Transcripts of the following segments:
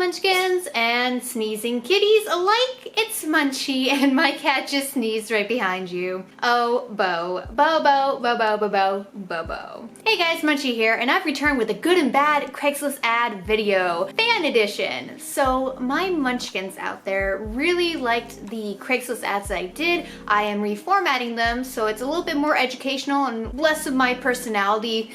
munchkins and sneezing kitties alike. It's Munchie and my cat just sneezed right behind you. Oh, Bo. Bo. Hey guys, Munchie here, and I've returned with a good and bad Craigslist ad video, fan edition. So my munchkins out there really liked the Craigslist ads that I did. I am reformatting them so it's a little bit more educational and less of my personality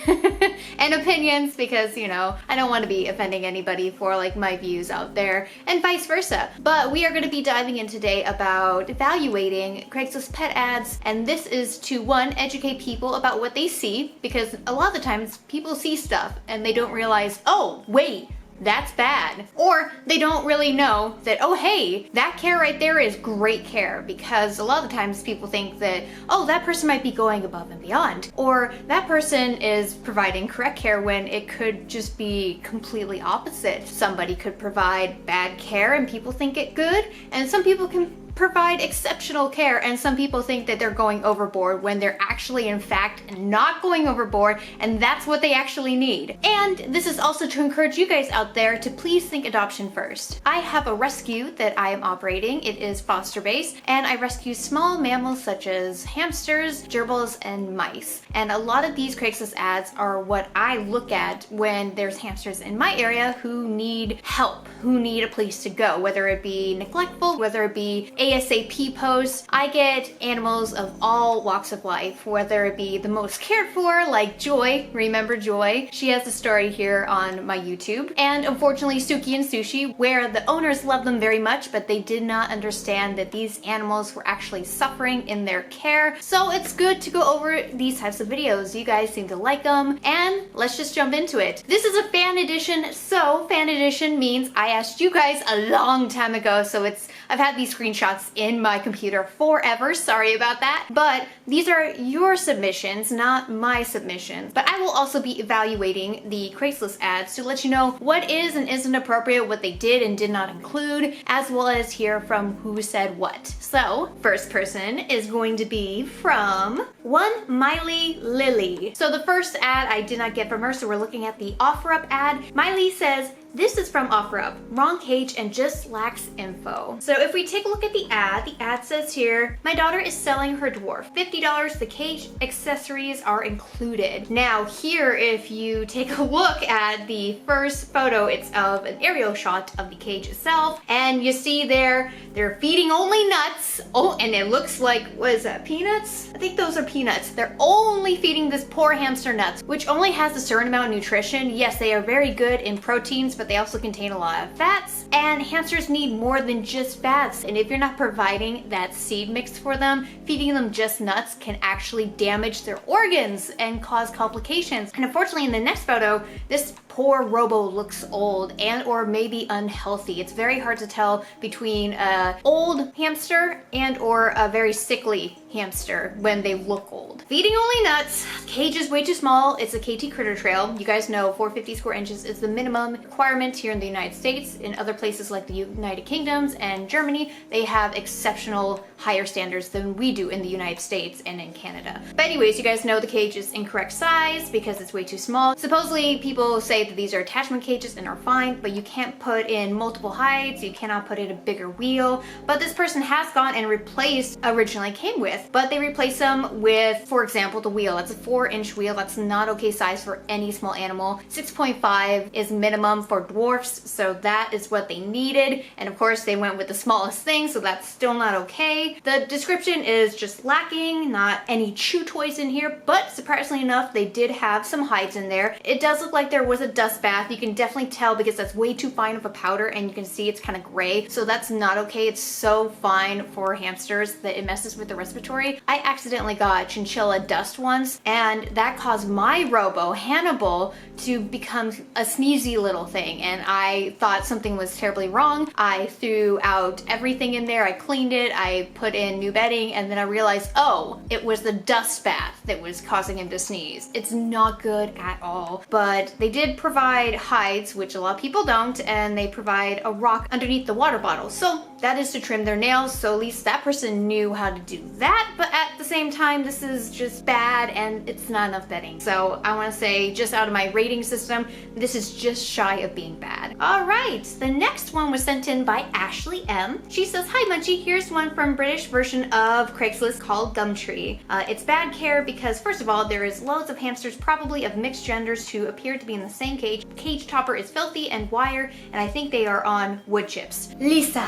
and opinions because, you know, I don't want to be offending anybody for like my views out there and vice versa. But we are going to be diving in today about evaluating Craigslist pet ads, and this is to one, educate people about what they see, because a lot of the times people see stuff and they don't realize, oh wait, that's bad. Or they don't really know that, oh hey, that care right there is great care, because a lot of the times people think that, oh, that person might be going above and beyond, or that person is providing correct care when it could just be completely opposite. Somebody could provide bad care and people think it good, and some people can provide exceptional care and some people think that they're going overboard when they're actually in fact not going overboard, and that's what they actually need. And this is also to encourage you guys out there to please think adoption first. I have a rescue that I am operating. It is foster based, and I rescue small mammals such as hamsters, gerbils, and mice. And a lot of these Craigslist ads are what I look at when there's hamsters in my area who need help, who need a place to go, whether it be neglectful, whether it be ASAP posts. I get animals of all walks of life, whether it be the most cared for, like Joy. Remember Joy? She has a story here on my YouTube. And unfortunately Suki and Sushi, where the owners love them very much, but they did not understand that these animals were actually suffering in their care. So it's good to go over these types of videos. You guys seem to like them, and let's just jump into it. This is a fan edition, so fan edition means I asked you guys a long time ago, so I've had these screenshots in my computer forever, sorry about that, but these are your submissions, not my submissions. But I will also be evaluating the Craigslist ads to let you know what is and isn't appropriate, what they did and did not include, as well as hear from who said what. So first person is going to be from one Miley Lily. So the first ad I did not get from her, so we're looking at the OfferUp ad. Miley says, "This is from OfferUp, wrong cage and just lacks info." So if we take a look at the ad says here, "My daughter is selling her dwarf, $50, the cage accessories are included." Now here, if you take a look at the first photo, it's of an aerial shot of the cage itself, and you see there, they're feeding only nuts. Oh, and it looks like, what is that, peanuts? I think those are peanuts. They're only feeding this poor hamster nuts, which only has a certain amount of nutrition. Yes, they are very good in proteins, but they also contain a lot of fats, and hamsters need more than just fats. And if you're not providing that seed mix for them, feeding them just nuts can actually damage their organs and cause complications. And unfortunately in the next photo, this poor robo looks old and or maybe unhealthy. It's very hard to tell between an old hamster and or a very sickly hamster when they look old. Feeding only nuts, cage is way too small. It's a KT critter trail. You guys know 450 square inches is the minimum requirement here in the United States. In other places like the United Kingdoms and Germany, they have exceptional higher standards than we do in the United States and in Canada. But anyways, you guys know the cage is incorrect size because it's way too small. Supposedly people say that these are attachment cages and are fine, but you can't put in multiple heights, you cannot put in a bigger wheel. But this person has gone and replaced originally came with, but they replace them with, for example, the wheel. It's a 4-inch wheel. That's not okay size for any small animal. 6.5 is minimum for dwarfs, so that is what they needed. And of course they went with the smallest thing, so that's still not okay. The description is just lacking, not any chew toys in here, but surprisingly enough, they did have some hides in there. It does look like there was a dust bath. You can definitely tell because that's way too fine of a powder, and you can see it's kind of gray, so that's not okay. It's so fine for hamsters that it messes with the respiratory. I accidentally got chinchilla dust once, and that caused my robo, Hannibal, to become a sneezy little thing, and I thought something was terribly wrong. I threw out everything in there, I cleaned it, I put in new bedding, and then I realized, oh, it was the dust bath that was causing him to sneeze. It's not good at all. But they did provide hides, which a lot of people don't, and they provide a rock underneath the water bottle. So that is to trim their nails, so at least that person knew how to do that. But at the same time, this is just bad and it's not enough bedding. So I want to say, just out of my rating rating system. This is just shy of being bad. All right, the next one was sent in by Ashley M. She says, "Hi Munchie, here's one from British version of Craigslist called Gumtree. It's bad care because first of all, there is loads of hamsters, probably of mixed genders, who appear to be in the same cage. Cage topper is filthy and wire, and I think they are on wood chips. Lisa,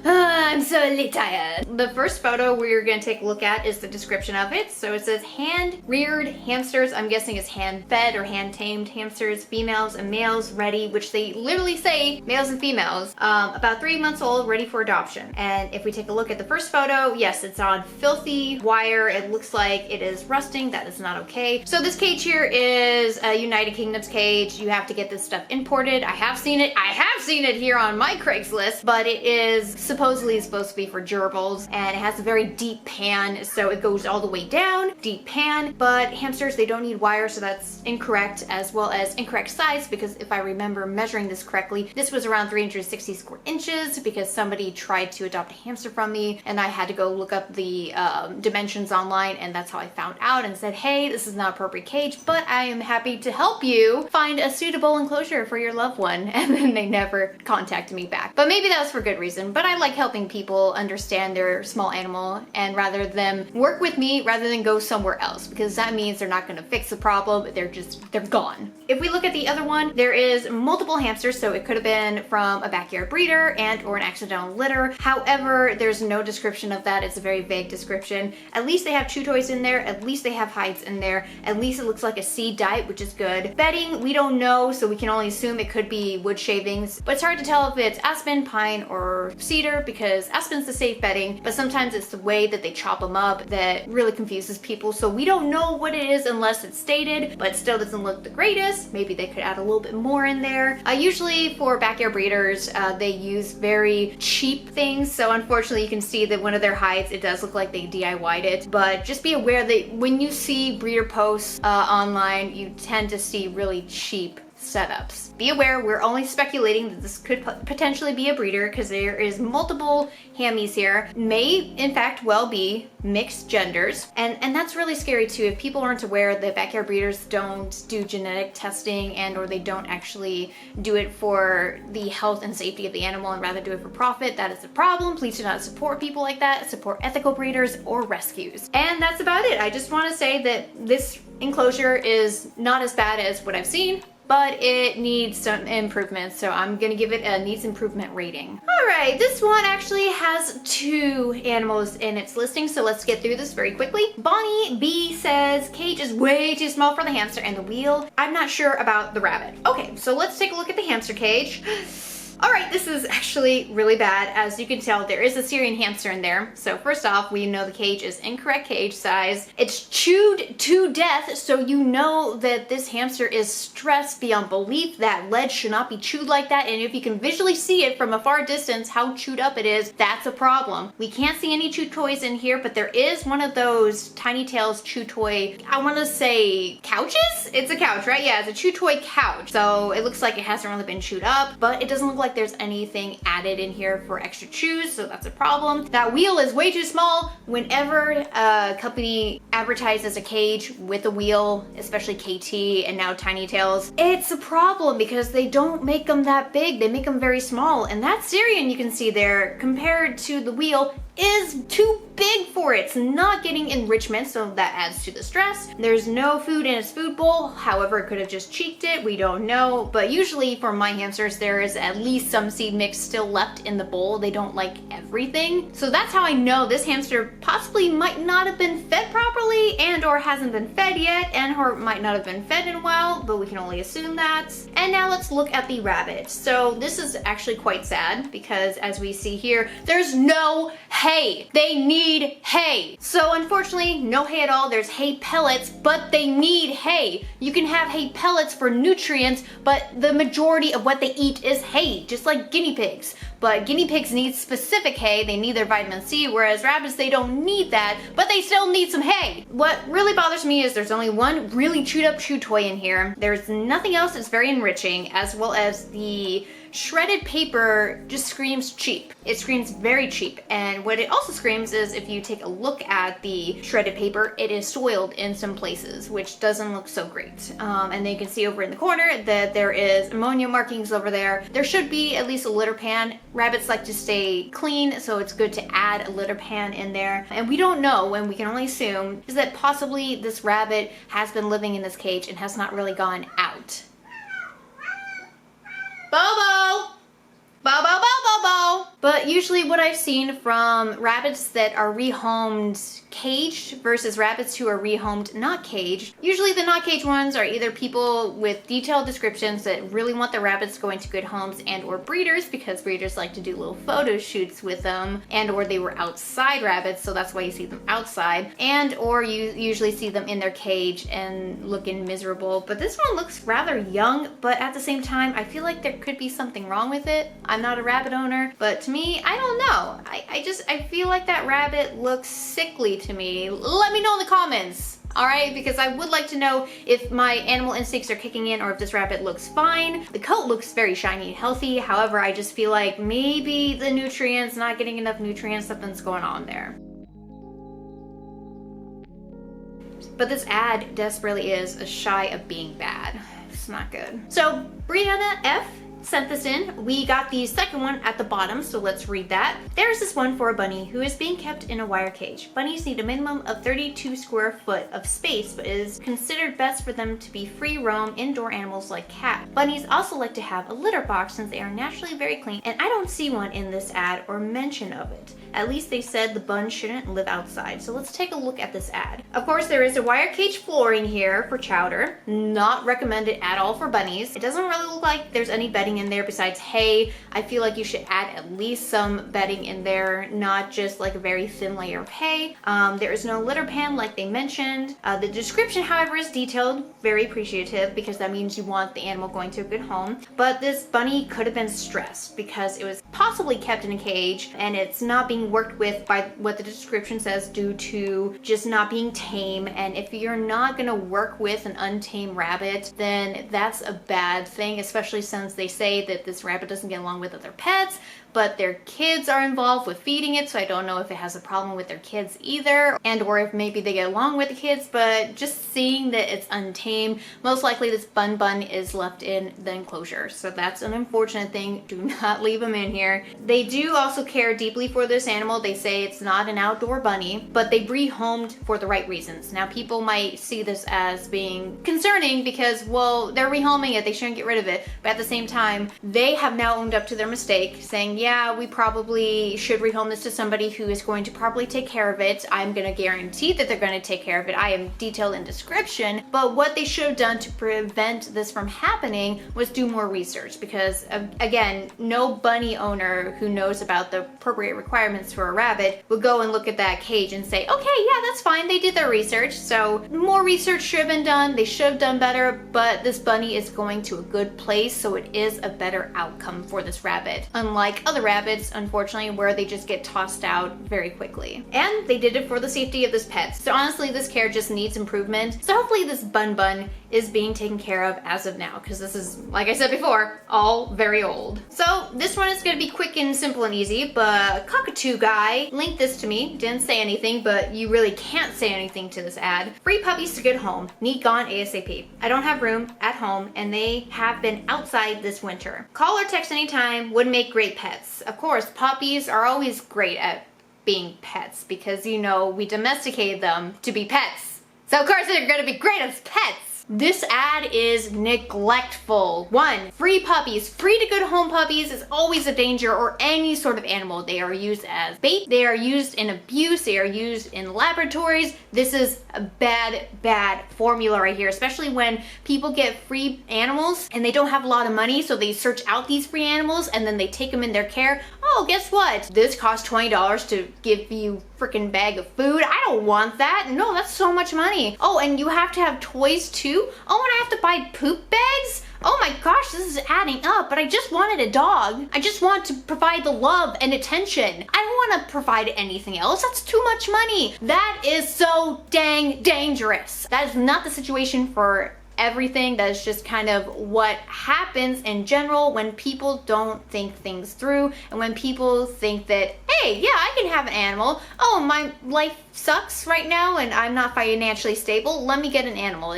I'm so tired." The first photo we're gonna take a look at is the description of it. So it says hand-reared hamsters. I'm guessing it's hand-fed or hand-tamed hamsters, females and males ready, which they literally say males and females, about 3 months old, ready for adoption. And if we take a look at the first photo, yes, it's on filthy wire. It looks like it is rusting. That is not okay. So this cage here is a United Kingdom's cage. You have to get this stuff imported. I have seen it. I have seen it here on my Craigslist, but it is supposedly supposed to be for gerbils, and it has a very deep pan, so it goes all the way down, deep pan, but hamsters, they don't need wire, so that's incorrect, as well as incorrect size, because if I remember measuring this correctly, this was around 360 square inches because somebody tried to adopt a hamster from me, and I had to go look up the dimensions online, and that's how I found out and said, hey, this is not appropriate cage, but I am happy to help you find a suitable enclosure for your loved one. And then they never contacted me back. But maybe that was for good reason, but I like helping people understand their small animal and rather them work with me rather than go somewhere else, because that means they're not gonna fix the problem, they're gone. If we look at the other one, there is multiple hamsters, so it could have been from a backyard breeder and or an accidental litter. However, there's no description of that. It's a very vague description. At least they have chew toys in there, at least they have hides in there, at least it looks like a seed diet, which is good. Bedding, we don't know, so we can only assume it could be wood shavings, but it's hard to tell if it's aspen, pine, or cedar, because aspen's the safe bedding, but sometimes it's the way that they chop them up that really confuses people, so we don't know what it is unless it's stated, but it still doesn't look the greatest. Maybe they could add a little bit more in there. Usually for backyard breeders, they use very cheap things, so unfortunately you can see that one of their hides, it does look like they DIY'd it, but just be aware that when you see breeder posts online, you tend to see really cheap setups. Be aware, we're only speculating that this could potentially be a breeder because there is multiple hammies here. May in fact well be mixed genders, and that's really scary too. If people aren't aware that backyard breeders don't do genetic testing and or they don't actually do it for the health and safety of the animal and rather do it for profit, that is a problem. Please do not support people like that. Support ethical breeders or rescues. And that's about it. I just want to say that this enclosure is not as bad as what I've seen, but it needs some improvements, so I'm gonna give it a needs improvement rating. All right, this one actually has 2 animals in its listing, so let's get through this very quickly. Bonnie B says, cage is way too small for the hamster and the wheel. I'm not sure about the rabbit. Okay, so let's take a look at the hamster cage. All right, this is actually really bad. As you can tell, there is a Syrian hamster in there. So first off, we know the cage is incorrect cage size. It's chewed to death, so you know that this hamster is stressed beyond belief. That ledge should not be chewed like that, and if you can visually see it from a far distance, how chewed up it is, that's a problem. We can't see any chew toys in here, but there is one of those Tiny Tails chew toy, I wanna say couches? It's a couch, right? Yeah, it's a chew toy couch. So it looks like it hasn't really been chewed up, but it doesn't look like there's anything added in here for extra chews, so that's a problem. That wheel is way too small. Whenever a company advertises a cage with a wheel, especially KT and now Tiny Tails, it's a problem because they don't make them that big. They make them very small, and that Syrian you can see there compared to the wheel is too big for it. It's not getting enrichment, so that adds to the stress. There's no food in its food bowl. However, it could have just cheeked it. We don't know. But usually for my hamsters, there is at least some seed mix still left in the bowl. They don't like everything. So that's how I know this hamster possibly might not have been fed properly and or hasn't been fed yet and or might not have been fed in a while, but we can only assume that. And now let's look at the rabbit. So this is actually quite sad because as we see here, there's no hay. They need hay. So unfortunately, no hay at all. There's hay pellets, but they need hay. You can have hay pellets for nutrients, but the majority of what they eat is hay, just like guinea pigs. but guinea pigs need specific hay. They need their vitamin C, whereas rabbits, they don't need that, but they still need some hay. What really bothers me is there's only one really chewed up chew toy in here. There's nothing else that's very enriching, as well as the shredded paper just screams cheap. It screams very cheap. And what it also screams is, if you take a look at the shredded paper, it is soiled in some places, which doesn't look so great. And then you can see over in the corner that there is ammonia markings over there. There should be at least a litter pan. Rabbits like to stay clean, so it's good to add a litter pan in there. And we don't know, and we can only assume, is that possibly this rabbit has been living in this cage and has not really gone out. Bobo! Bobo, Bobo, Bobo! But usually what I've seen from rabbits that are rehomed caged versus rabbits who are rehomed not caged, usually the not caged ones are either people with detailed descriptions that really want their rabbits going to good homes, and or breeders, because breeders like to do little photo shoots with them, and or they were outside rabbits, so that's why you see them outside, and or you usually see them in their cage and looking miserable. But this one looks rather young, but at the same time I feel like there could be something wrong with it. I'm not a rabbit owner, but to me, I don't know. I feel like that rabbit looks sickly to me. Let me know in the comments, all right? Because I would like to know if my animal instincts are kicking in or if this rabbit looks fine. The coat looks very shiny and healthy. However, I just feel like maybe the nutrients, not getting enough nutrients, something's going on there. But this ad desperately is shy of being bad. It's not good. So Brianna F sent this in. We got the second one at the bottom, so let's read that. There's this one for a bunny who is being kept in a wire cage. Bunnies need a minimum of 32 square foot of space, but it is considered best for them to be free roam indoor animals like cats. Bunnies also like to have a litter box since they are naturally very clean, and I don't see one in this ad or mention of it. At least they said the bun shouldn't live outside. So let's take a look at this ad. Of course, there is a wire cage flooring here for chowder. Not recommended at all for bunnies. It doesn't really look like there's any bedding in there besides hay. I feel like you should add at least some bedding in there, not just like a very thin layer of hay. There is no litter pan like they mentioned. The description, however, is detailed. Very appreciative, because that means you want the animal going to a good home. But this bunny could have been stressed because it was possibly kept in a cage and it's not being worked with by what the description says due to just not being tame. And if you're not gonna work with an untamed rabbit, then that's a bad thing, especially since they say that this rabbit doesn't get along with other pets, but their kids are involved with feeding it, so I don't know if it has a problem with their kids either, and or if maybe they get along with the kids. But just seeing that it's untamed, most likely this bun is left in the enclosure, so that's an unfortunate thing. Do not leave them in here. They do also care deeply for this animal. They say it's not an outdoor bunny, but they rehomed for the right reasons. Now people might see this as being concerning because, well, they're rehoming it, they shouldn't get rid of it, but at the same time they have now owned up to their mistake, saying, yeah, we probably should rehome this to somebody who is going to properly take care of it. I'm gonna guarantee that they're gonna take care of it. I am detailed in description, but what they should have done to prevent this from happening was do more research, because again, no bunny owner who knows about the appropriate requirements for a rabbit would go and look at that cage and say, okay, yeah, that's fine, they did their research. So more research should have been done. They should have done better, but this bunny is going to a good place, so it is a better outcome for this rabbit, unlike other rabbits, unfortunately, where they just get tossed out very quickly. And they did it for the safety of this pet. So honestly, this care just needs improvement. So hopefully this bun is being taken care of as of now, because this is, like I said before, all very old. So this one is gonna be quick and simple and easy, but Cockatoo Guy linked this to me. Didn't say anything, but you really can't say anything to this ad. Free puppies to good home. Need gone ASAP. I don't have room at home and they have been outside this winter. Call or text anytime, would make great pets. Of course, puppies are always great at being pets because, you know, we domesticated them to be pets. So of course they're gonna be great as pets. This ad is neglectful. 1, free puppies. Free to good home puppies is always a danger, or any sort of animal. They are used as bait. They are used in abuse. They are used in laboratories. This is a bad formula right here, especially when people get free animals and they don't have a lot of money, so they search out these free animals and then they take them in their care. oh, guess what? This costs $20 to give you freaking bag of food. I don't want that. No, that's so much money. Oh, and you have to have toys too? Oh, and I have to buy poop bags? Oh my gosh, this is adding up, but I just wanted a dog. I just want to provide the love and attention. I don't want to provide anything else. That's too much money. That is so dang dangerous. That is not the situation for everything. That is just kind of what happens in general when people don't think things through, and when people think that, hey, yeah, I can have an animal. Oh, my life sucks right now and I'm not financially stable. Let me get an animal.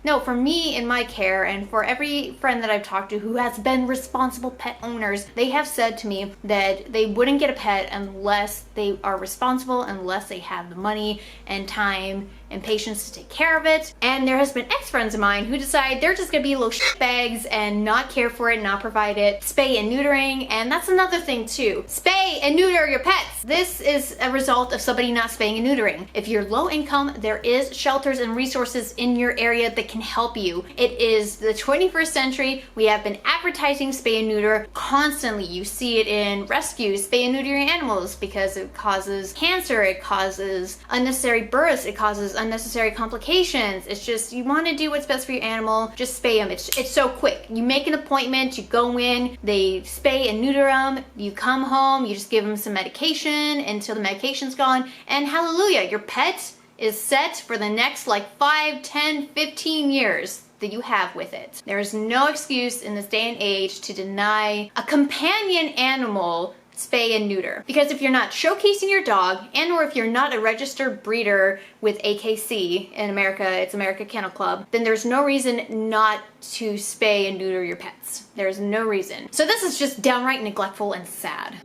No, for me in my care, and for every friend that I've talked to who has been responsible pet owners, they have said to me that they wouldn't get a pet unless they are responsible, unless they have the money and time and patience to take care of it. And there has been ex-friends of mine who decide they're just gonna be little shitbags and not care for it, not provide it. Spay and neutering, and that's another thing too. Spay and neuter your pets. This is a result of somebody not spaying and neutering. If you're low income, there is shelters and resources in your area that can help you. It is the 21st century. We have been advertising spay and neuter constantly. You see it in rescues, spay and neutering animals, because it causes cancer, it causes unnecessary births, it causes unnecessary complications. It's just, you want to do what's best for your animal, just spay them. It's so quick. You make an appointment, you go in, they spay and neuter them, you come home, you just give them some medication until the medication's gone, and hallelujah, your pet is set for the next like 5, 10, 15 years that you have with it. There is no excuse in this day and age to deny a companion animal spay and neuter. Because if you're not showcasing your dog, and or if you're not a registered breeder with AKC, in America, it's America Kennel Club, then there's no reason not to spay and neuter your pets. There's no reason. So this is just downright neglectful and sad.